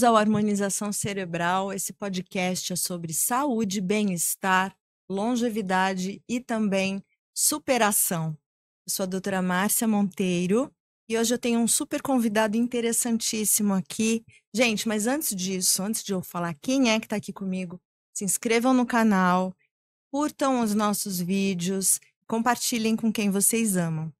Bem-vindos ao Harmonização Cerebral. Esse podcast é sobre saúde, bem-estar, longevidade e também superação. Eu sou a doutora Márcia Monteiro e hoje eu tenho um super convidado interessantíssimo aqui. Gente, mas antes disso, antes de eu falar quem é que está aqui comigo, se inscrevam no canal, curtam os nossos vídeos, compartilhem com quem vocês amam.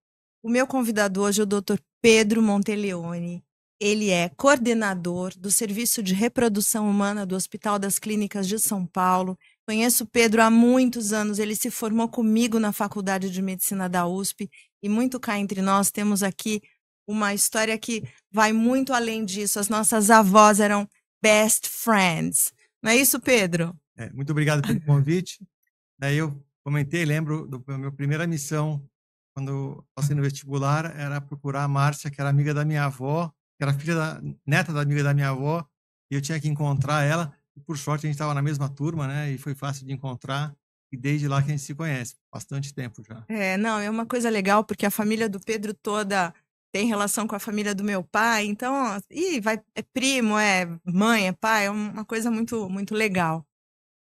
O meu convidado hoje é o Dr. Pedro Monteleone. Ele é coordenador do Serviço de Reprodução Humana do Hospital das Clínicas de São Paulo. Conheço o Pedro há muitos anos. Ele se formou comigo na Faculdade de Medicina da USP. E muito cá entre nós temos aqui uma história que vai muito além disso. As nossas avós eram best friends. Não é isso, Pedro? Muito obrigado pelo convite. Daí eu comentei, lembro da minha primeira missão, quando eu passei no vestibular, era procurar a Márcia, que era amiga da minha avó, que era neta da amiga da minha avó, e eu tinha que encontrar ela. E por sorte a gente estava na mesma turma, né? E foi fácil de encontrar. E desde lá que a gente se conhece, bastante tempo já. Não, é uma coisa legal, porque a família do Pedro toda tem relação com a família do meu pai, então, é primo, é mãe, é pai, é uma coisa muito, muito legal.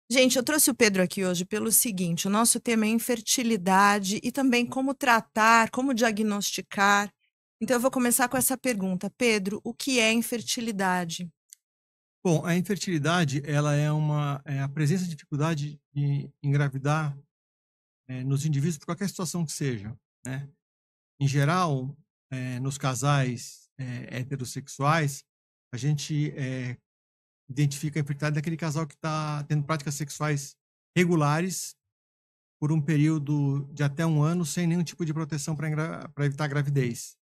Gente, eu trouxe o Pedro aqui hoje pelo seguinte: o nosso tema é infertilidade e também como tratar, como diagnosticar. Então, eu vou começar com essa pergunta. Pedro, o que é infertilidade? Bom, a infertilidade, ela é a presença de dificuldade de engravidar nos indivíduos por qualquer situação que seja, né? Em geral, nos casais heterossexuais, a gente identifica a infertilidade daquele casal que está tendo práticas sexuais regulares por um período de até 1 ano sem nenhum tipo de proteção para evitar a gravidez.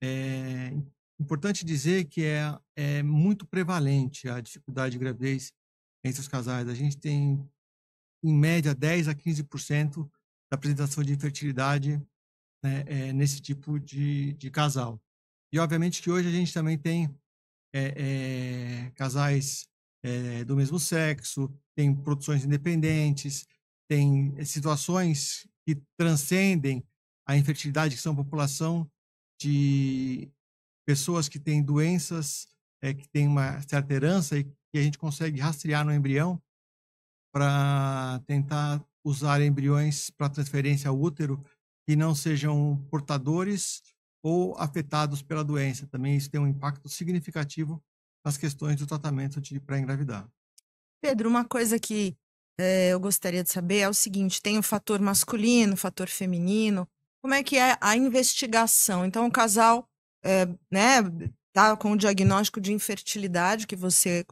É importante dizer que é muito prevalente a dificuldade de gravidez entre os casais. A gente tem, em média, 10 a 15% da apresentação de infertilidade, né, nesse tipo de casal. E, obviamente, que hoje a gente também tem casais do mesmo sexo, tem produções independentes, tem situações que transcendem a infertilidade, que são a população de pessoas que têm doenças, que têm uma certa herança e que a gente consegue rastrear no embrião para tentar usar embriões para transferência ao útero que não sejam portadores ou afetados pela doença. Também isso tem um impacto significativo nas questões do tratamento para engravidar. Pedro, uma coisa que eu gostaria de saber é o seguinte: tem o fator masculino, o fator feminino. Como é que é a investigação? Então, o casal, né, tá com o diagnóstico de infertilidade que você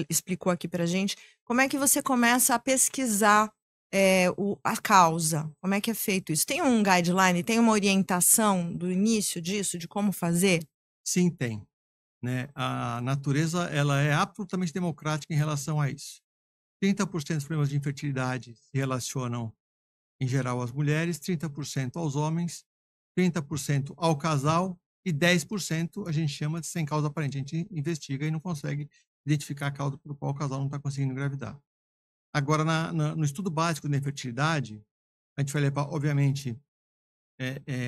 explicou aqui pra gente. Como é que você começa a pesquisar a causa? Como é que é feito isso? Tem um guideline, tem uma orientação do início disso, de como fazer? Sim, tem. Né? A natureza, ela é absolutamente democrática em relação a isso. 30% dos problemas de infertilidade se relacionam, em geral, às mulheres, 30% aos homens, 30% ao casal e 10% a gente chama de sem causa aparente. A gente investiga e não consegue identificar a causa pelo qual o casal não está conseguindo engravidar. Agora, no estudo básico da infertilidade, a gente vai levar, obviamente,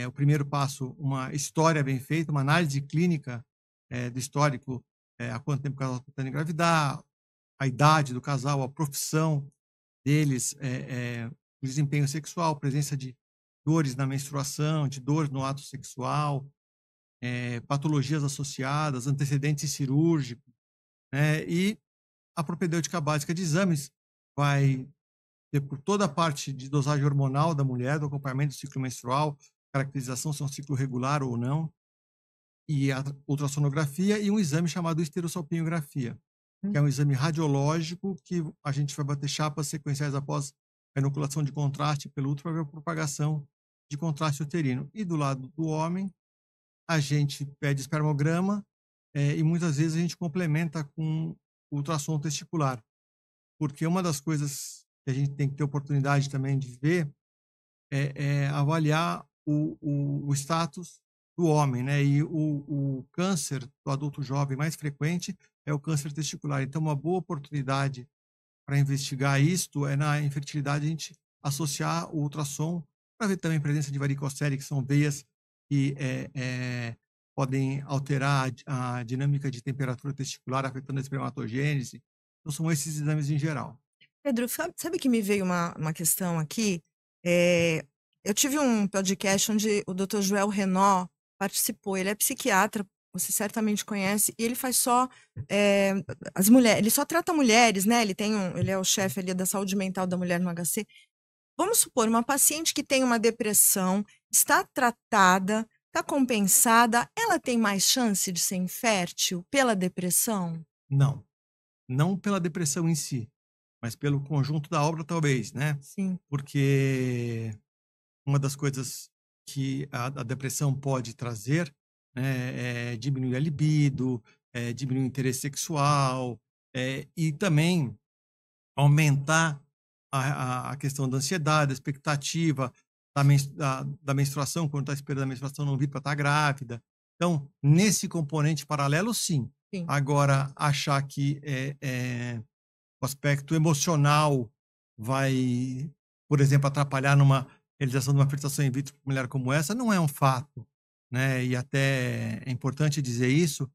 o primeiro passo, uma história bem feita, uma análise clínica do histórico, há quanto tempo o casal está tentando engravidar, a idade do casal, a profissão deles, o desempenho sexual, presença de dores na menstruação, de dores no ato sexual, patologias associadas, antecedentes cirúrgicos, né? E a propedêutica básica de exames vai ter por toda a parte de dosagem hormonal da mulher, do acompanhamento do ciclo menstrual, caracterização se é um ciclo regular ou não, e a ultrassonografia e um exame chamado esterossalpingografia, que é um exame radiológico que a gente vai bater chapas sequenciais após a inoculação de contraste pelo útero para ver a propagação de contraste uterino. E do lado do homem, a gente pede espermograma e muitas vezes a gente complementa com ultrassom testicular, porque uma das coisas que a gente tem que ter oportunidade também de ver é avaliar o status do homem, né? E o câncer do adulto jovem mais frequente é o câncer testicular. Então, uma boa oportunidade para investigar isto é na infertilidade a gente associar o ultrassom para ver também a presença de varicocele, que são veias que podem alterar a dinâmica de temperatura testicular, afetando a espermatogênese. Então, são esses exames em geral. Pedro, sabe que me veio uma questão aqui? É, eu tive um podcast onde o Dr. Joel Renaud participou. Ele é psiquiatra, você certamente conhece, e ele faz só é, as mulheres. Ele só trata mulheres, né? Ele é o chefe ali da saúde mental da mulher no HC. Vamos supor, uma paciente que tem uma depressão, está tratada, está compensada, ela tem mais chance de ser infértil pela depressão? Não, não pela depressão em si, mas pelo conjunto da obra, talvez, né? Sim. Porque uma das coisas que a depressão pode trazer, né, é diminuir a libido, diminuir o interesse sexual, e também aumentar a questão da ansiedade, da expectativa, da menstruação, quando está esperando a menstruação não vir para estar grávida. Então, nesse componente paralelo, sim. Sim. Agora, achar que o aspecto emocional vai, por exemplo, atrapalhar numa realização de uma fertilização in vitro para mulher como essa, não é um fato, né? E até é importante dizer isso,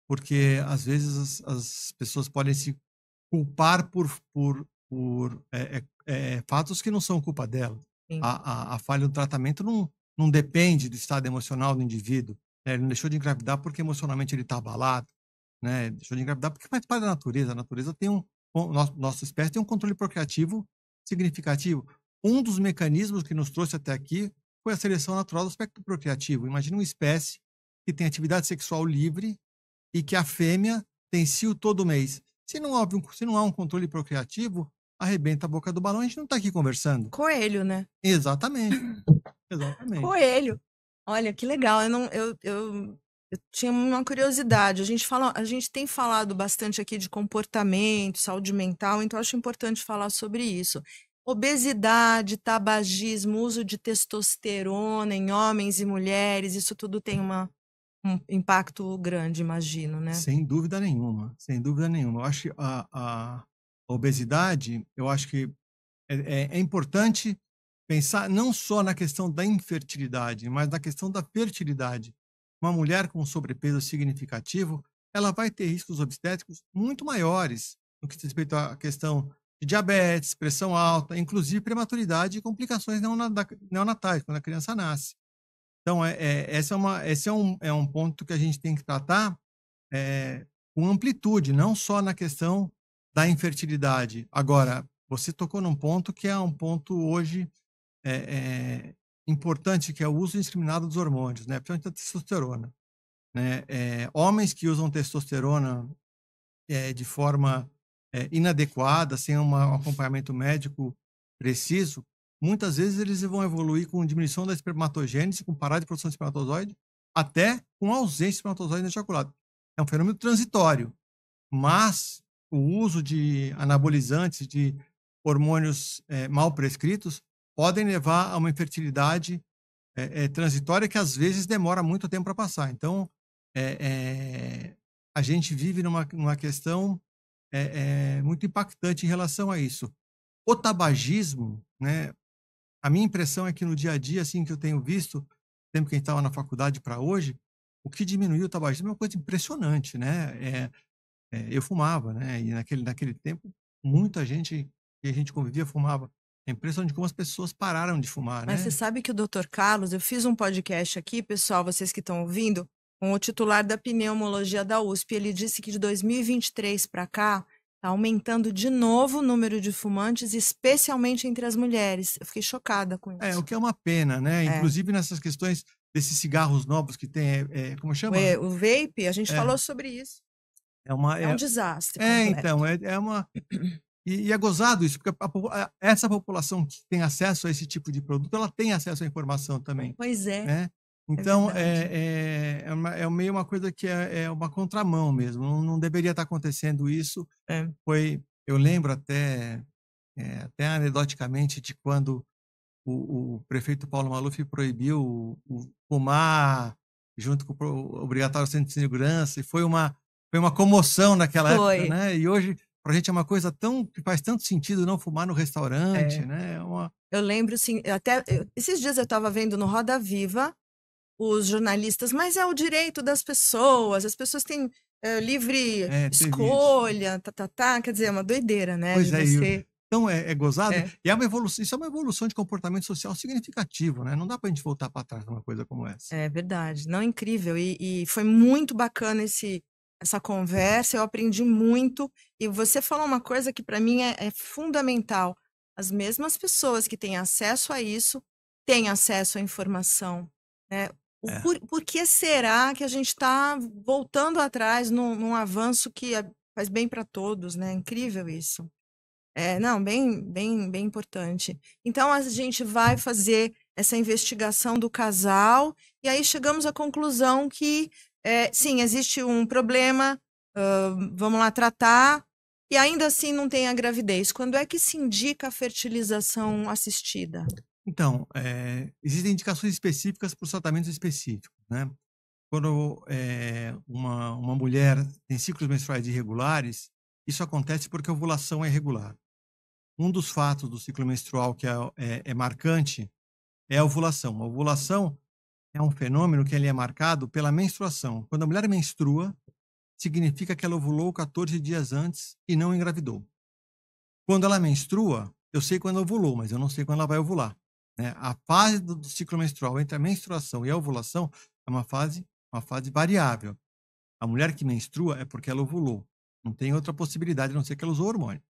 porque às vezes as pessoas podem se culpar por fatos que não são culpa dela. Sim. A falha do tratamento não depende do estado emocional do indivíduo, né? Ele não deixou de engravidar porque emocionalmente ele está abalado, né? Deixou de engravidar porque faz parte da natureza. A natureza tem nossa espécie tem um controle procriativo significativo. Um dos mecanismos que nos trouxe até aqui foi a seleção natural do aspecto procriativo. Imagina uma espécie que tem atividade sexual livre e que a fêmea tem cio todo mês. Se não há um controle procriativo, arrebenta a boca do balão, a gente não está aqui conversando. Coelho, né? Exatamente, exatamente. Coelho. Olha, que legal. Eu tinha uma curiosidade. A gente tem falado bastante aqui de comportamento, saúde mental, então eu acho importante falar sobre isso. Obesidade, tabagismo, uso de testosterona em homens e mulheres, isso tudo tem um impacto grande, imagino, né? Sem dúvida nenhuma, sem dúvida nenhuma. Eu acho que a obesidade, eu acho que é importante pensar não só na questão da infertilidade, mas na questão da fertilidade. Uma mulher com sobrepeso significativo, ela vai ter riscos obstétricos muito maiores no que diz respeito à questão de diabetes, pressão alta, inclusive prematuridade e complicações neonatais, quando a criança nasce. Então, esse é um ponto que a gente tem que tratar com amplitude, não só na questão da infertilidade. Agora, você tocou num ponto que é um ponto hoje importante, que é o uso indiscriminado dos hormônios, né? Principalmente da testosterona, né? Homens que usam testosterona de forma inadequada, sem um acompanhamento médico preciso, muitas vezes eles vão evoluir com diminuição da espermatogênese, com parada de produção de espermatozoide, até com ausência de espermatozoide no ejaculado. É um fenômeno transitório, mas o uso de anabolizantes, de hormônios mal prescritos, podem levar a uma infertilidade transitória que às vezes demora muito tempo para passar. Então, a gente vive numa questão muito impactante em relação a isso. O tabagismo, né? A minha impressão é que no dia a dia, assim, que eu tenho visto, tempo que a gente estava na faculdade para hoje, o que diminuiu o tabagismo é uma coisa impressionante, né? Eu fumava, né? E naquele tempo, muita gente que a gente convivia fumava. É impressionante como as pessoas pararam de fumar, Mas você né? sabe que o Dr. Carlos, eu fiz um podcast aqui, pessoal, vocês que estão ouvindo, com o titular da pneumologia da USP. Ele disse que de 2023 para cá, está aumentando de novo o número de fumantes, especialmente entre as mulheres. Eu fiquei chocada com O isso. que é uma pena, né? É. Inclusive nessas questões desses cigarros novos que tem, como chama? O vape, a gente É, falou sobre isso. é uma. É um desastre completo. Então, é uma. E é gozado isso, porque essa população que tem acesso a esse tipo de produto, ela tem acesso à informação também, Pois é, né? Então, verdade. meio uma coisa que é uma contramão mesmo, não deveria estar acontecendo isso. É. Eu lembro até anedoticamente de quando o prefeito Paulo Maluf proibiu o fumar junto com o obrigatório centro de segurança, e foi uma comoção naquela época, Foi. né? E hoje, para a gente é uma coisa que faz tanto sentido não fumar no restaurante, É. né? Eu lembro, assim, esses dias eu estava vendo no Roda Viva os jornalistas, mas é o direito das pessoas, as pessoas têm livre Teve isso. escolha, quer dizer, é uma doideira, né, de Pois é, você... então é gozado, É, e é uma evolução, isso é uma evolução de comportamento social significativo, né, não dá pra gente voltar para trás numa coisa como essa. é verdade, não, incrível, e foi muito bacana essa conversa, eu aprendi muito, e você falou uma coisa que para mim é fundamental, as mesmas pessoas que têm acesso a isso, têm acesso à informação, né? É. Por que será que a gente está voltando atrás num avanço que faz bem para todos, né? Incrível isso. Não, bem importante. Então a gente vai fazer essa investigação do casal e aí chegamos à conclusão que sim, existe um problema, vamos lá tratar, e ainda assim não tem a gravidez. Quando é que se indica a fertilização assistida? Então, existem indicações específicas para os tratamentos específicos, né. Quando, uma mulher tem ciclos menstruais irregulares, isso acontece porque a ovulação é irregular. Um dos fatos do ciclo menstrual que é marcante é a ovulação. A ovulação é um fenômeno que ele é marcado pela menstruação. Quando a mulher menstrua, significa que ela ovulou 14 dias antes e não engravidou. Quando ela menstrua, eu sei quando ovulou, mas eu não sei quando ela vai ovular, né. A fase do ciclo menstrual entre a menstruação e a ovulação é uma fase variável. A mulher que menstrua é porque ela ovulou, não tem outra possibilidade a não ser que ela usou hormônio.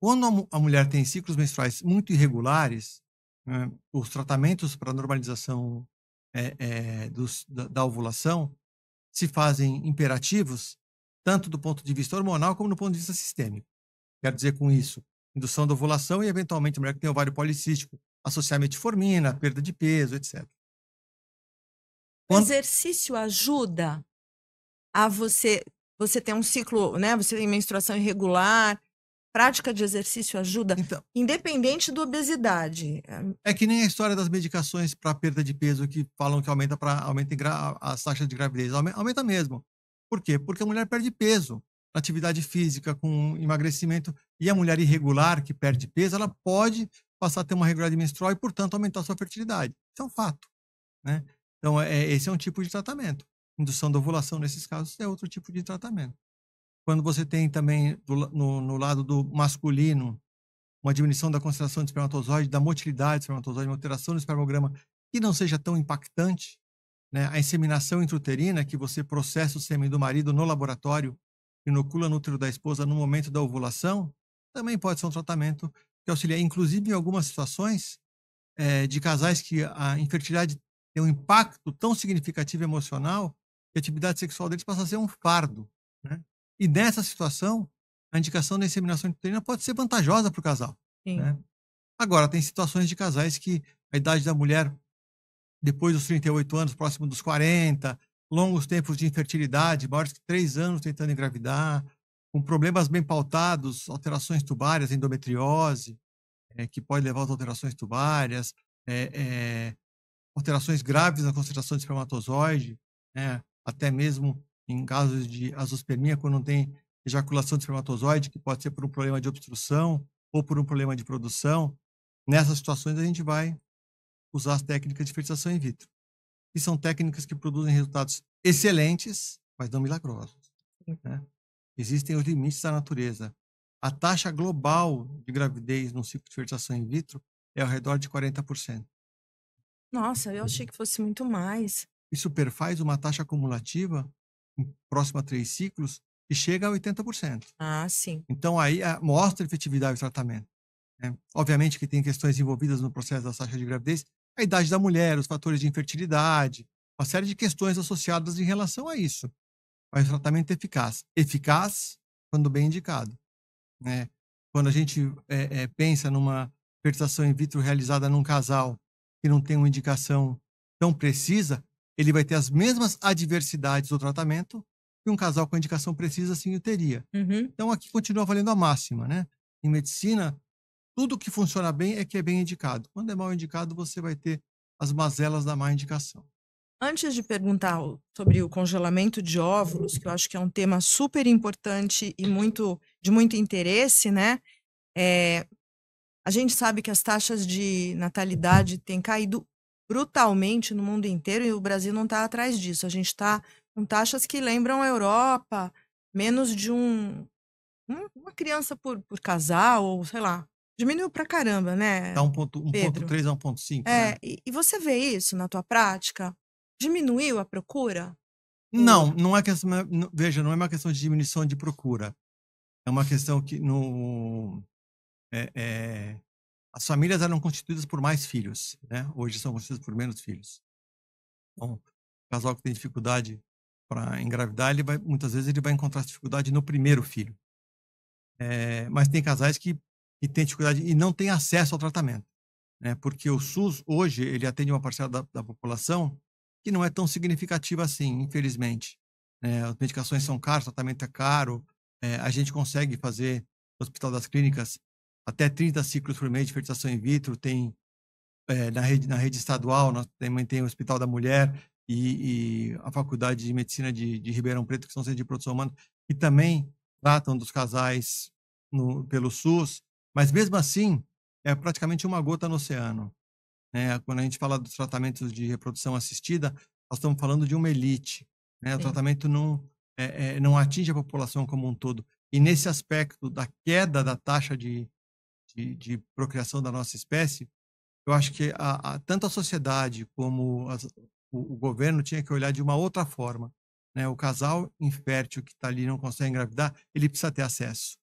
Quando a mulher tem ciclos menstruais muito irregulares, né, os tratamentos para normalização, da ovulação se fazem imperativos, tanto do ponto de vista hormonal como do ponto de vista sistêmico. Quero dizer com isso, indução da ovulação e, eventualmente, a mulher que tem ovário policístico, associar metformina, perda de peso, etc. O Quando exercício ajuda a você ter um ciclo, né? Você tem menstruação irregular, prática de exercício ajuda, então, independente da obesidade. é que nem a história das medicações para perda de peso que falam que aumenta as taxas de gravidez, aumenta mesmo. Por quê? Porque a mulher perde peso na atividade física, com emagrecimento, e a mulher irregular que perde peso, ela pode passar a ter uma regularidade menstrual e, portanto, aumentar a sua fertilidade. Isso é um fato, né. Então, esse é um tipo de tratamento. Indução da ovulação, nesses casos, é outro tipo de tratamento. Quando você tem também no lado do masculino, uma diminuição da concentração de espermatozoide, da motilidade do espermatozoide, uma alteração do espermograma que não seja tão impactante, né? A inseminação intrauterina, que você processa o sêmen do marido no laboratório, inocula no útero da esposa no momento da ovulação, também pode ser um tratamento que auxilia, inclusive em algumas situações, de casais que a infertilidade tem um impacto tão significativo emocional que a atividade sexual deles passa a ser um fardo, né? E nessa situação, a indicação da inseminação intrauterina pode ser vantajosa para o casal, Sim. né? Agora, tem situações de casais que a idade da mulher, depois dos 38 anos, próximo dos 40, longos tempos de infertilidade, maiores que 3 anos tentando engravidar, com problemas bem pautados, alterações tubárias, endometriose, que pode levar a alterações tubárias, eh eh, alterações graves na concentração de espermatozoide, né, até mesmo em casos de azoospermia, quando não tem ejaculação de espermatozoide, que pode ser por um problema de obstrução ou por um problema de produção. Nessas situações, a gente vai usar as técnicas de fertilização in vitro, que são técnicas que produzem resultados excelentes, mas não milagrosos, Sim. né. Existem os limites da natureza. A taxa global de gravidez no ciclo de fertilização in vitro é ao redor de 40%. Nossa, eu achei que fosse muito mais. Isso perfaz uma taxa acumulativa, próxima a 3 ciclos, que chega a 80%. Ah, sim. Então aí, mostra a efetividade do tratamento, né. Obviamente que tem questões envolvidas no processo da taxa de gravidez, a idade da mulher, os fatores de infertilidade, uma série de questões associadas em relação a isso, mas o tratamento é eficaz. Eficaz quando bem indicado, né. Quando a gente, pensa numa fertilização in vitro realizada num casal que não tem uma indicação tão precisa, ele vai ter as mesmas adversidades do tratamento que um casal com indicação precisa sim o teria. Uhum. Então aqui continua valendo a máxima, né. Em medicina, tudo que funciona bem é que é bem indicado. Quando é mal indicado, você vai ter as mazelas da má indicação. Antes de perguntar sobre o congelamento de óvulos, que eu acho que é um tema super importante e de muito interesse, né? A gente sabe que as taxas de natalidade têm caído brutalmente no mundo inteiro e o Brasil não está atrás disso. A gente está com taxas que lembram a Europa, menos de uma criança por casal, ou sei lá. Diminuiu pra caramba, né, Tá 1,1, Pedro? 1,3 a 1,5, É, né? e você vê isso na tua prática? Diminuiu a procura por Não, não é questão, veja, não é uma questão de diminuição de procura. É uma questão que é, é, as famílias eram constituídas por mais filhos, né? Hoje são constituídas por menos filhos. Então, o casal que tem dificuldade para engravidar, muitas vezes ele vai encontrar dificuldade no primeiro filho. Mas tem casais que têm dificuldade e não têm acesso ao tratamento, né? Porque o SUS hoje ele atende uma parcela da população que não é tão significativa assim, infelizmente. As medicações são caras, o tratamento é caro. A gente consegue fazer no Hospital das Clínicas até 30 ciclos por mês de fertilização in vitro. Tem na rede estadual, nós também tem o Hospital da Mulher e a Faculdade de Medicina de Ribeirão Preto, que são centros de produção humana, que também tratam dos casais pelo SUS, mas mesmo assim é praticamente uma gota no oceano, né? Quando a gente fala dos tratamentos de reprodução assistida, nós estamos falando de uma elite, né? O sim, tratamento não atinge a população como um todo. E nesse aspecto da queda da taxa de procriação da nossa espécie, eu acho que tanto a sociedade como o governo tinha que olhar de uma outra forma, né? O casal infértil que está ali e não consegue engravidar, ele precisa ter acesso,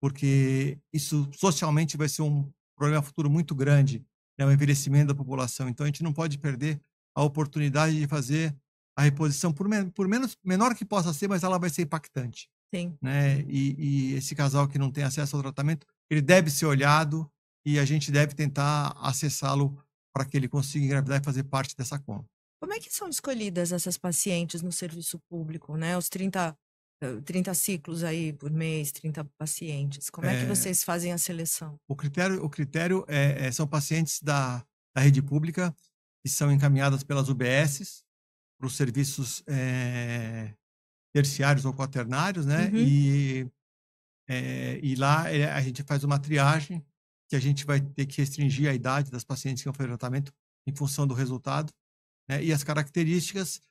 porque isso socialmente vai ser um problema futuro muito grande, né? O envelhecimento da população. Então a gente não pode perder a oportunidade de fazer a reposição, por menos menor que possa ser, mas ela vai ser impactante, sim. né? E esse casal que não tem acesso ao tratamento, ele deve ser olhado e a gente deve tentar acessá-lo para que ele consiga engravidar e fazer parte dessa conta. Como é que são escolhidas essas pacientes no serviço público, né, os 30 ciclos aí por mês, 30 pacientes, como é que Eh, vocês fazem a seleção? o critério são pacientes da rede pública que são encaminhadas pelas UBSs para os serviços terciários ou quaternários, né? Uhum, E lá a gente faz uma triagem que a gente vai ter que restringir a idade das pacientes que vão fazer tratamento em função do resultado, né, e as características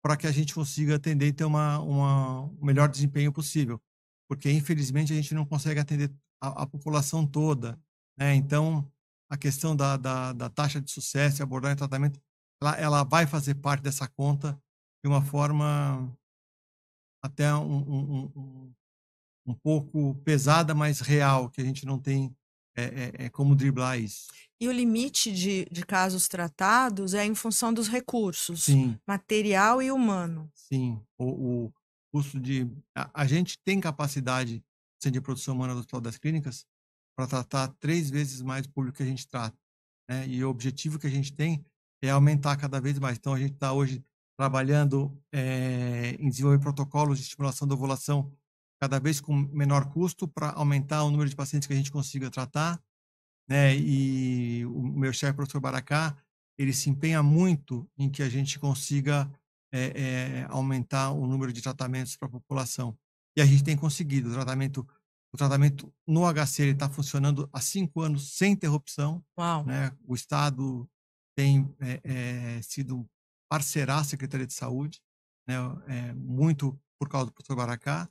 para que a gente consiga atender e ter um melhor desempenho possível. Porque, infelizmente, a gente não consegue atender a população toda, né? Então, a questão da taxa de sucesso e abordagem de tratamento, ela vai fazer parte dessa conta de uma forma até um pouco pesada, mas real, que a gente não tem como driblar isso. e o limite de casos tratados é em função dos recursos, Sim, material e humano. sim. O custo de. A gente tem capacidade, centro de produção humana do Hospital das Clínicas, para tratar 3 vezes mais o público que a gente trata, né? E o objetivo que a gente tem é aumentar cada vez mais. Então, a gente está hoje trabalhando em desenvolver protocolos de estimulação da ovulação cada vez com menor custo para aumentar o número de pacientes que a gente consiga tratar, né? E o meu chefe, o professor Baracá, ele se empenha muito em que a gente consiga aumentar o número de tratamentos para a população. E a gente tem conseguido. O tratamento no HC está funcionando há 5 anos sem interrupção, Uau! né? O Estado tem sido parceiraço da Secretaria de Saúde, né? Muito por causa do professor Baracá,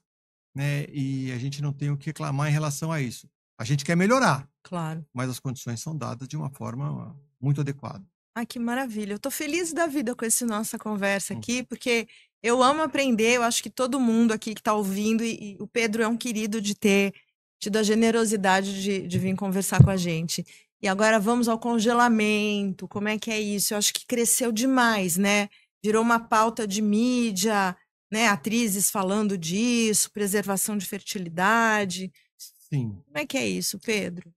né? E a gente não tem o que reclamar em relação a isso. A gente quer melhorar, Claro. mas as condições são dadas de uma forma muito adequada. Ai, que maravilha. Eu tô feliz da vida com essa nossa conversa Hum. aqui, porque eu amo aprender, eu acho que todo mundo aqui que tá ouvindo, e o Pedro é um querido de ter tido a generosidade de vir conversar com a gente. E agora vamos ao congelamento, como é que é isso? Eu acho que cresceu demais, né? Virou uma pauta de mídia, né? Atrizes falando disso, preservação de fertilidade. Sim. Como é que é isso, Pedro?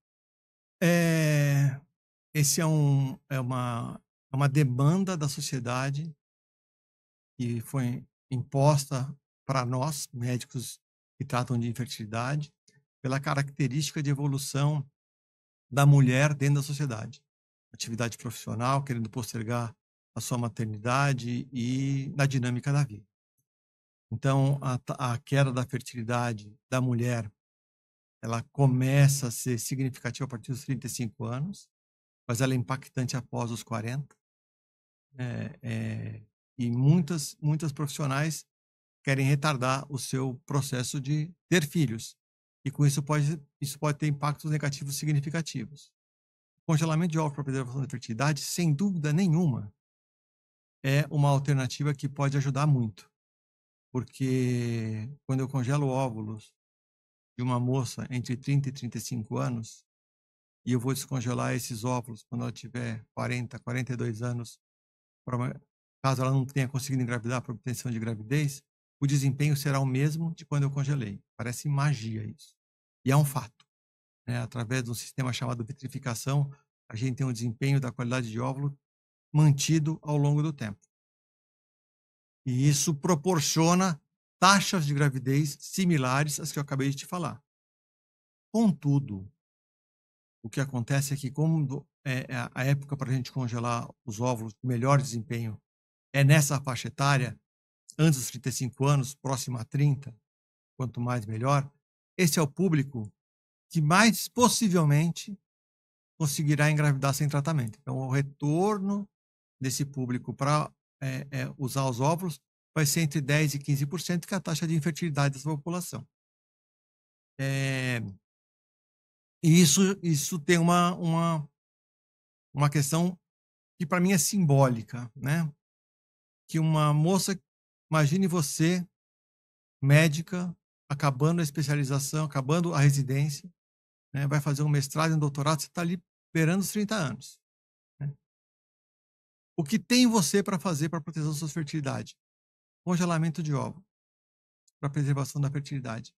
Eh, esse é uma demanda da sociedade que foi imposta para nós, médicos que tratam de infertilidade, pela característica de evolução da mulher dentro da sociedade. Atividade profissional, querendo postergar a sua maternidade e na dinâmica da vida. Então, a queda da fertilidade da mulher, ela começa a ser significativa a partir dos 35 anos, mas ela é impactante após os 40. E muitas profissionais querem retardar o seu processo de ter filhos. E com isso pode ter impactos negativos significativos. Congelamento de óvulos para preservação da fertilidade, sem dúvida nenhuma, é uma alternativa que pode ajudar muito. Porque quando eu congelo óvulos de uma moça entre 30 e 35 anos, e eu vou descongelar esses óvulos quando ela tiver 40, 42 anos, caso ela não tenha conseguido engravidar por obtenção de gravidez, o desempenho será o mesmo de quando eu congelei. Parece magia isso. E é um fato. Né? Através de um sistema chamado vitrificação, a gente tem um desempenho da qualidade de óvulo mantido ao longo do tempo. E isso proporciona taxas de gravidez similares às que eu acabei de te falar. Contudo, o que acontece é que, como a época para a gente congelar os óvulos de melhor desempenho é nessa faixa etária, antes dos 35 anos, próximo a 30, quanto mais melhor, esse é o público que mais possivelmente conseguirá engravidar sem tratamento. Então, o retorno desse público para usar os óvulos vai ser entre 10% e 15%, que é a taxa de infertilidade dessa população. E isso tem uma questão que para mim é simbólica, né? Que uma moça, imagine você, médica, acabando a especialização, acabando a residência, né? Vai fazer um mestrado e um doutorado, você está ali beirando os 30 anos. Né? O que tem você para fazer para proteger a sua fertilidade? Congelamento de óvulo, para preservação da fertilidade.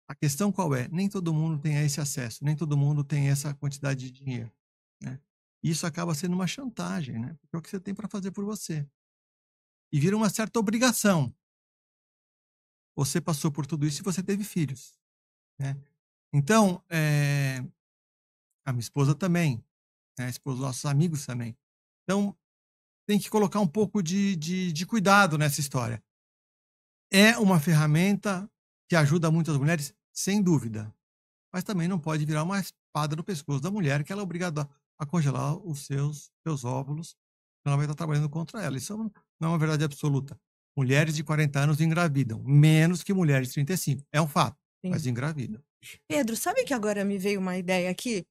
A questão qual é? Nem todo mundo tem esse acesso, nem todo mundo tem essa quantidade de dinheiro. Né? Isso acaba sendo uma chantagem, né? Porque é o que você tem para fazer por você. E vira uma certa obrigação. Você passou por tudo isso e você teve filhos. Né? Então, a minha esposa também, né? A esposa dos nossos amigos também. Então, tem que colocar um pouco de cuidado nessa história. É uma ferramenta que ajuda muitas mulheres, sem dúvida. Mas também não pode virar uma espada no pescoço da mulher, que ela é obrigada a congelar os seus óvulos, ela vai estar trabalhando contra ela. Isso não é uma verdade absoluta. Mulheres de 40 anos engravidam, menos que mulheres de 35. É um fato, mas Sim. engravidam. Pedro, sabe que agora me veio uma ideia aqui?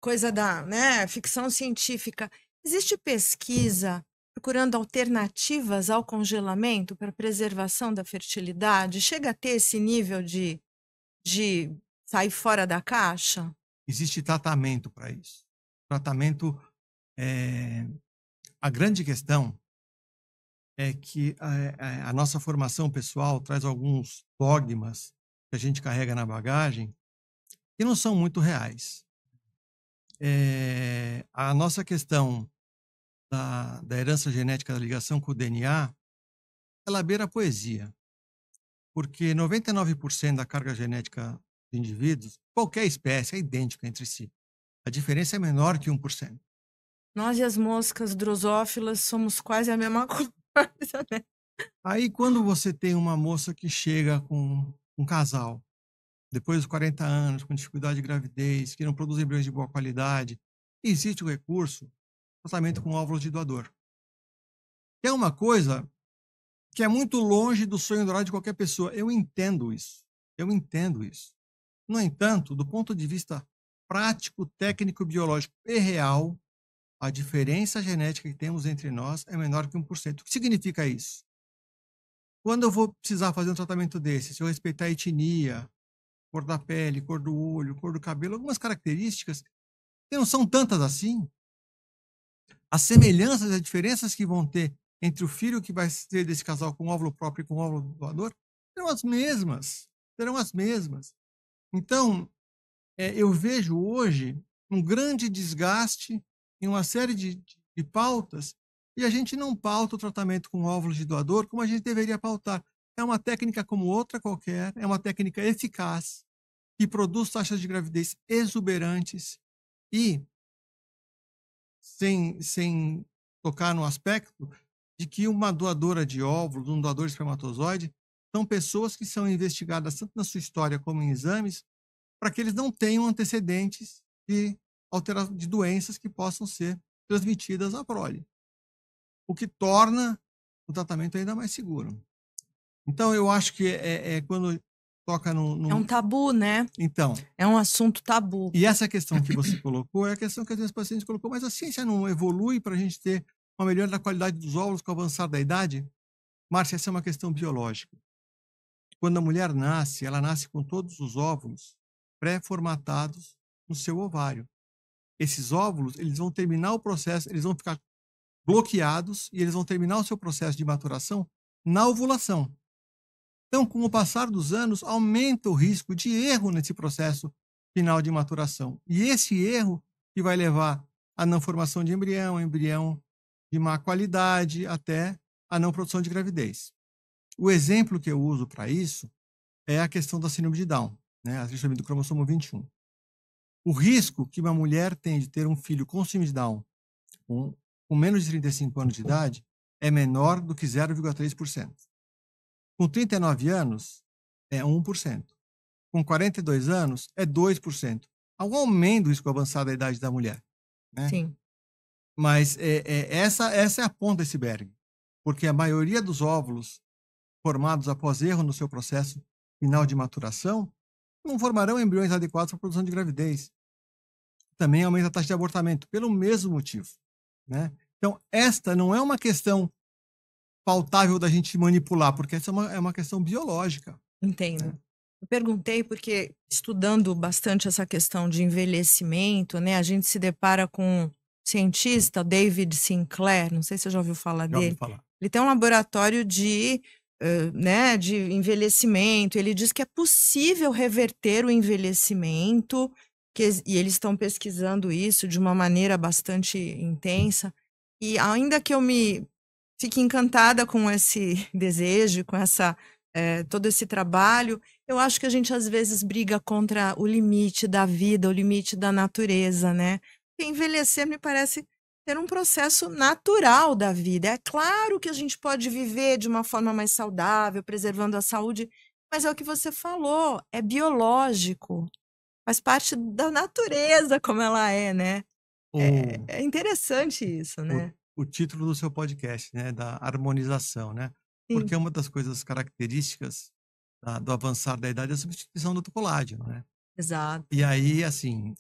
Coisa da, né, ficção científica. Existe pesquisa procurando alternativas ao congelamento para preservação da fertilidade? Chega a ter esse nível de sair fora da caixa? Existe tratamento para isso. Tratamento, a grande questão é que a nossa formação pessoal traz alguns dogmas que a gente carrega na bagagem que não são muito reais. A nossa questão da herança genética, da ligação com o DNA, ela beira a poesia. Porque 99% da carga genética de indivíduos, qualquer espécie, é idêntica entre si. A diferença é menor que 1%. Nós e as moscas drosófilas somos quase a mesma coisa, né? Aí, quando você tem uma moça que chega com um casal, depois dos 40 anos, com dificuldade de gravidez, que não produz embriões de boa qualidade, existe o recurso, tratamento com óvulos de doador. Que é uma coisa que é muito longe do sonho dourado de qualquer pessoa. Eu entendo isso. Eu entendo isso. No entanto, do ponto de vista prático, técnico, biológico e real, a diferença genética que temos entre nós é menor que 1%. O que significa isso? Quando eu vou precisar fazer um tratamento desse, se eu respeitar a etnia, cor da pele, cor do olho, cor do cabelo, algumas características que não são tantas assim, as semelhanças e as diferenças que vão ter entre o filho que vai ser desse casal com óvulo próprio e com óvulo doador serão as mesmas. Serão as mesmas. Então, eu vejo hoje um grande desgaste em uma série de pautas e a gente não pauta o tratamento com óvulos de doador como a gente deveria pautar. É uma técnica como outra qualquer, é uma técnica eficaz, que produz taxas de gravidez exuberantes e sem tocar no aspecto de que uma doadora de óvulos, um doador de espermatozoide, são pessoas que são investigadas tanto na sua história como em exames, para que eles não tenham antecedentes de doenças que possam ser transmitidas à prole. o que torna o tratamento ainda mais seguro. Então, eu acho que quando toca É um tabu, né? Então, É um assunto tabu. e essa questão que você colocou é a questão que às vezes o paciente colocou, mas a ciência não evolui para a gente ter uma melhora da qualidade dos óvulos com o avançar da idade? Márcia, essa é uma questão biológica. Quando a mulher nasce, ela nasce com todos os óvulos pré-formatados no seu ovário. Esses óvulos, eles vão terminar o processo, eles vão ficar bloqueados e eles vão terminar o seu processo de maturação na ovulação. Então, com o passar dos anos, aumenta o risco de erro nesse processo final de maturação. E esse erro que vai levar à não formação de embrião de má qualidade, até a não produção de gravidez. O exemplo que eu uso para isso é a questão da síndrome de Down, né, a trissomia do cromossomo 21. O risco que uma mulher tem de ter um filho com síndrome de Down com menos de 35 anos de idade é menor do que 0,3%. Com 39 anos, é 1%. Com 42 anos, é 2%. Há um aumento do risco avançado da idade da mulher, né? Sim. Mas essa é a ponta do iceberg, porque a maioria dos óvulos formados após erro no seu processo final de maturação não formarão embriões adequados para a produção de gravidez. Também aumenta a taxa de abortamento, pelo mesmo motivo, né? Então, esta não é uma questão pautável da gente manipular, porque essa é uma questão biológica. Entendo. Né? Eu perguntei porque, estudando bastante essa questão de envelhecimento, né, a gente se depara com um cientista, David Sinclair, não sei se você já ouviu falar Já ouvi dele. falar. Ele tem um laboratório né, de envelhecimento. Ele diz que é possível reverter o envelhecimento, e eles estão pesquisando isso de uma maneira bastante intensa. E ainda que eu me fique encantada com esse desejo, com todo esse trabalho, eu acho que a gente às vezes briga contra o limite da vida, o limite da natureza, né? Porque envelhecer me parece ter um processo natural da vida. É claro que a gente pode viver de uma forma mais saudável, preservando a saúde, mas é o que você falou, é biológico, faz parte da natureza como ela é, né? O, É interessante isso, o, né? o título do seu podcast, né, da harmonização, né? Sim, Porque uma das coisas características do avançar da idade é a substituição do colágeno, né? E exato. aí, assim,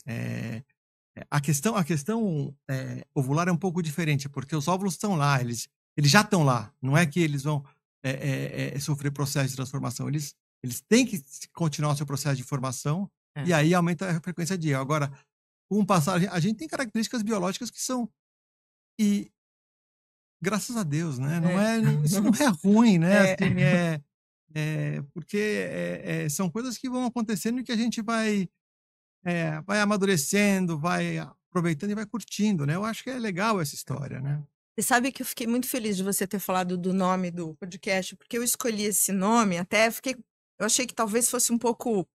a questão ovular é um pouco diferente, porque os óvulos estão lá, eles já estão lá. Não é que eles vão sofrer processo de transformação. Eles têm que continuar o seu processo de formação É. e aí aumenta a frequência de erro. Agora, com o passar, a gente tem características biológicas que são e graças a Deus, né? É. Isso não é ruim, né? É. Assim, porque são coisas que vão acontecendo e que a gente vai amadurecendo, vai aproveitando e vai curtindo, né? Eu acho que é legal essa história, né? Você sabe que eu fiquei muito feliz de você ter falado do nome do podcast, porque eu escolhi esse nome, eu achei que talvez fosse um pouco,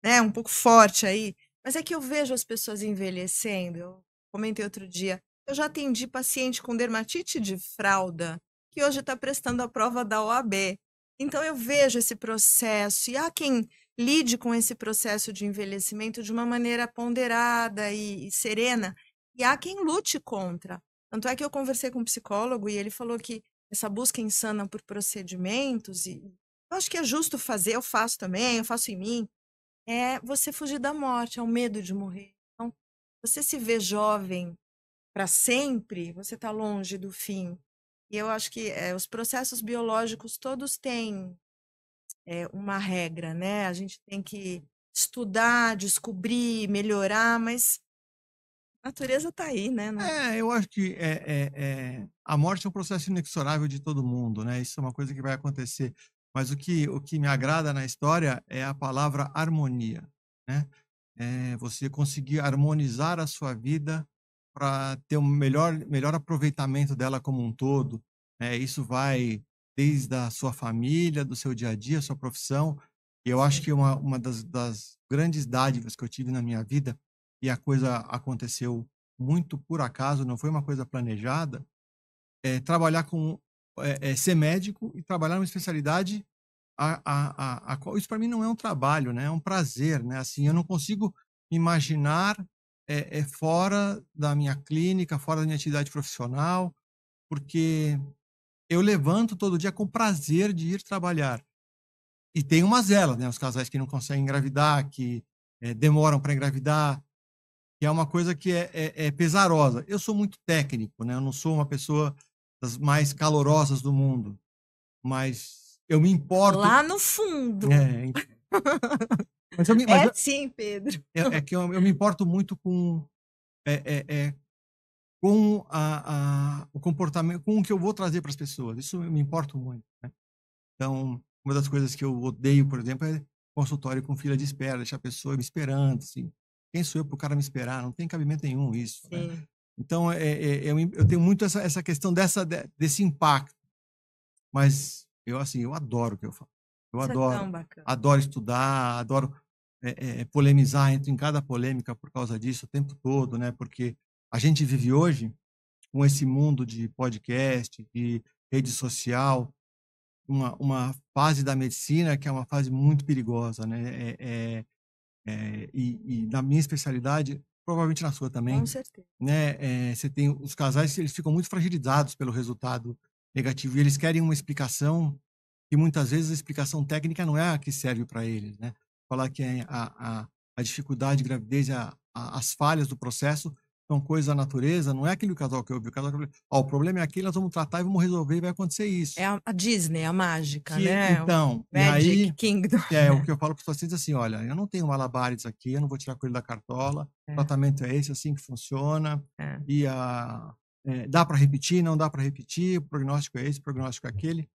né, um pouco forte aí, mas é que eu vejo as pessoas envelhecendo. Eu comentei outro dia, eu já atendi paciente com dermatite de fralda, que hoje está prestando a prova da OAB. Então eu vejo esse processo, e há quem lide com esse processo de envelhecimento de uma maneira ponderada e serena, e há quem lute contra. Tanto é que eu conversei com um psicólogo e ele falou que essa busca insana por procedimentos, e eu acho que é justo fazer, eu faço também, eu faço em mim, é você fugir da morte, é o medo de morrer. Então, você se vê jovem para sempre, você está longe do fim. E eu acho que os processos biológicos todos têm uma regra, né? A gente tem que estudar, descobrir, melhorar, mas a natureza está aí, né? Não... Eu acho que a morte é um processo inexorável de todo mundo, né? Isso é uma coisa que vai acontecer. Mas o que me agrada na história é a palavra harmonia, né? Você conseguir harmonizar a sua vida para ter um melhor aproveitamento dela como um todo, né? Isso vai desde a sua família, do seu dia a dia, sua profissão. E eu acho Sim. que uma das grandes dádivas que eu tive na minha vida, e a coisa aconteceu muito por acaso, não foi uma coisa planejada, trabalhar ser médico e trabalhar numa especialidade a qual isso para mim não é um trabalho, né, é um prazer, né, assim, eu não consigo imaginar, fora da minha clínica, fora da minha atividade profissional, porque eu levanto todo dia com prazer de ir trabalhar. E tem umas elas, né? Os casais que não conseguem engravidar, que demoram para engravidar, que é uma coisa que é pesarosa. Eu sou muito técnico, né? Eu não sou uma pessoa das mais calorosas do mundo, mas eu me importo. Lá no fundo. Então. Mas Sim, Pedro. É que eu me importo muito com com o comportamento, com o que eu vou trazer para as pessoas. Isso eu me importo muito, né? Então, uma das coisas que eu odeio, por exemplo, é consultório com fila de espera, deixar a pessoa me esperando, assim. Quem sou eu para o cara me esperar? Não tem cabimento nenhum isso, né? Então, eu tenho muito essa questão desse impacto. Mas eu adoro o que eu faço. Eu Isso adoro. É tão bacana. Adoro estudar, adoro polemizar, entro em cada polêmica por causa disso o tempo todo, né? Porque a gente vive hoje com esse mundo de podcast, de rede social, uma fase da medicina que é uma fase muito perigosa, né? E na minha especialidade, provavelmente na sua também, Com certeza. né? Você tem os casais, eles ficam muito fragilizados pelo resultado negativo e eles querem uma explicação que muitas vezes a explicação técnica não é a que serve para eles, né? Falar que a dificuldade de gravidez, as falhas do processo são coisas da natureza, não é aquele casal que eu vi. O casal que eu vi, o problema é aquele, nós vamos tratar e vamos resolver e vai acontecer isso. É a Disney, a mágica, né? Então, e aí, Kingdom. O que eu falo para os pacientes assim, olha, eu não tenho malabares aqui, eu não vou tirar coelho da cartola, o tratamento é esse, assim que funciona, e dá para repetir, não dá para repetir, o prognóstico é esse, o prognóstico é aquele,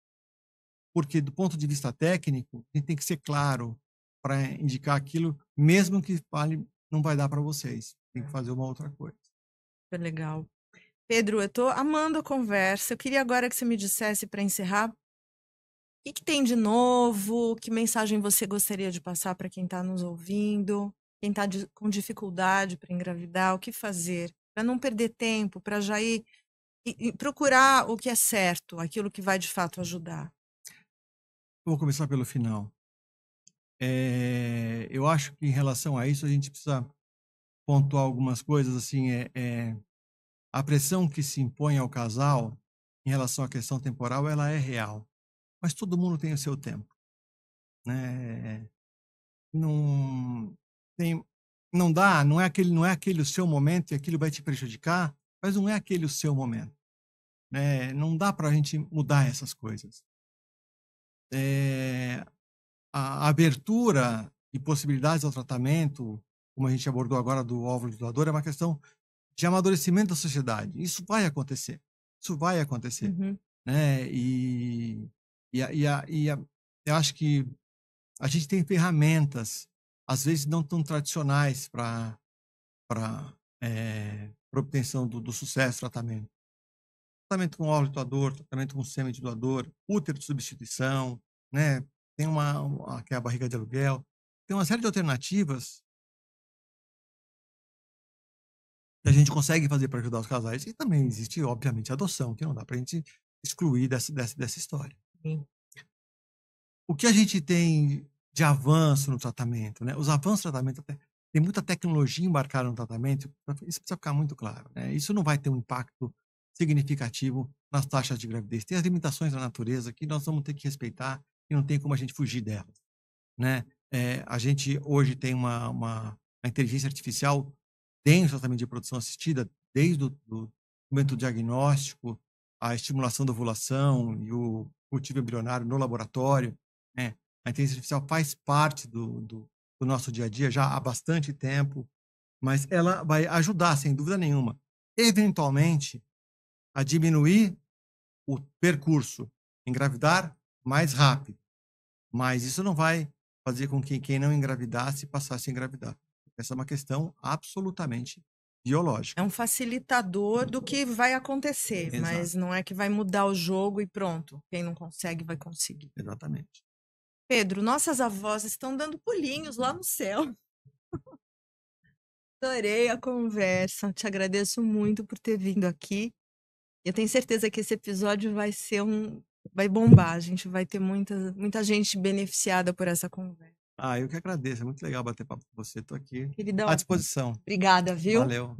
porque do ponto de vista técnico, a gente tem que ser claro para indicar aquilo, mesmo que fale, não vai dar para vocês, tem que fazer uma outra coisa. Foi legal. Pedro, eu estou amando a conversa, eu queria agora que você me dissesse para encerrar, o que tem de novo, que mensagem você gostaria de passar para quem está nos ouvindo, quem está com dificuldade para engravidar, o que fazer, para não perder tempo, para já ir e procurar o que é certo, aquilo que vai de fato ajudar. Vou começar pelo final. Eu acho que em relação a isso a gente precisa pontuar algumas coisas, assim, a pressão que se impõe ao casal em relação à questão temporal, ela é real, mas todo mundo tem o seu tempo, né? Não dá, não é aquele o seu momento e aquilo vai te prejudicar, mas não é aquele o seu momento, né? Não dá para a gente mudar essas coisas. A abertura e possibilidades ao tratamento, como a gente abordou agora do óvulo de doador, é uma questão de amadurecimento da sociedade. Isso vai acontecer. Isso vai acontecer. Né? Eu acho que a gente tem ferramentas, às vezes não tão tradicionais, para obtenção do sucesso do tratamento. Tratamento com óvulo de doador, tratamento com sêmen de doador, útero de substituição, né? Tem que é a barriga de aluguel. Tem uma série de alternativas que a gente consegue fazer para ajudar os casais. E também existe, obviamente, a adoção, que não dá para a gente excluir dessa história. Sim. O que a gente tem de avanço no tratamento, né? Os avanços no tratamento, tem muita tecnologia embarcada no tratamento, isso precisa ficar muito claro, né? Isso não vai ter um impacto significativo nas taxas de gravidez. Tem as limitações da natureza que nós vamos ter que respeitar e não tem como a gente fugir delas, né? A gente hoje tem uma inteligência artificial dentro do tratamento de reprodução assistida, desde o momento do diagnóstico, a estimulação da ovulação e o cultivo embrionário no laboratório, né? A inteligência artificial faz parte do nosso dia a dia já há bastante tempo, mas ela vai ajudar, sem dúvida nenhuma, eventualmente, a diminuir o percurso, engravidar mais rápido. Mas isso não vai fazer com que quem não engravidasse passasse a engravidar. Essa é uma questão absolutamente biológica. É um facilitador do que vai acontecer, Exato. Mas não é que vai mudar o jogo e pronto. Quem não consegue, vai conseguir. Exatamente. Pedro, nossas avós estão dando pulinhos lá no céu. Adorei a conversa. Te agradeço muito por ter vindo aqui. Eu tenho certeza que esse episódio vai bombar. A gente vai ter muita gente beneficiada por essa conversa. Eu que agradeço. É muito legal bater papo com você. Estou aqui Queridão, à disposição. Obrigada, viu? Valeu.